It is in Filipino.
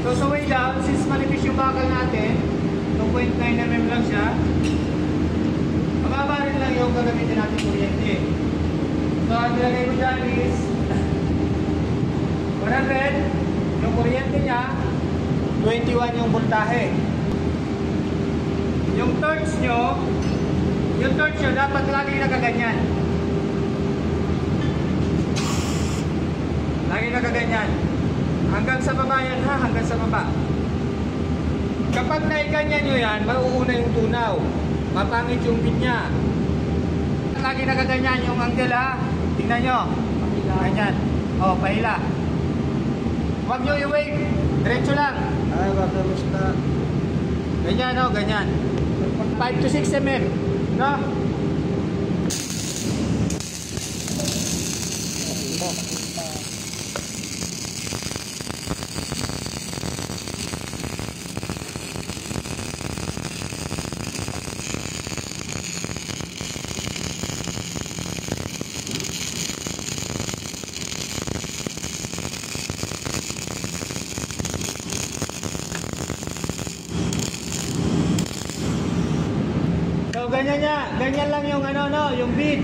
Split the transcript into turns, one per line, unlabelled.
So sa way down, since manipis yung bakal natin, 2.9mm lang siya, mababa rin lang yung gagamitin natin kuryente. So ang nilagay ko dyan is 100, yung kuryente niya, 21 yung voltahe. Yung torch nyo dapat lagi nakaganyan. Lagi nakaganyan. Hanggang sa baba yan ha, hanggang sa baba. Kapag naiganyan nyo yan, mauuna yung tunaw. Mapangit yung pin niya. Lagi nakaganyan yung angle ha. Tingnan nyo. Ganyan. O, pahila. Huwag nyo i-wave. Diretso lang.
Ay, basta.
Ganyan o, ganyan. 5 to 6 mm. No? So ganyan niya, ganyan lang yung ano no, yung bead.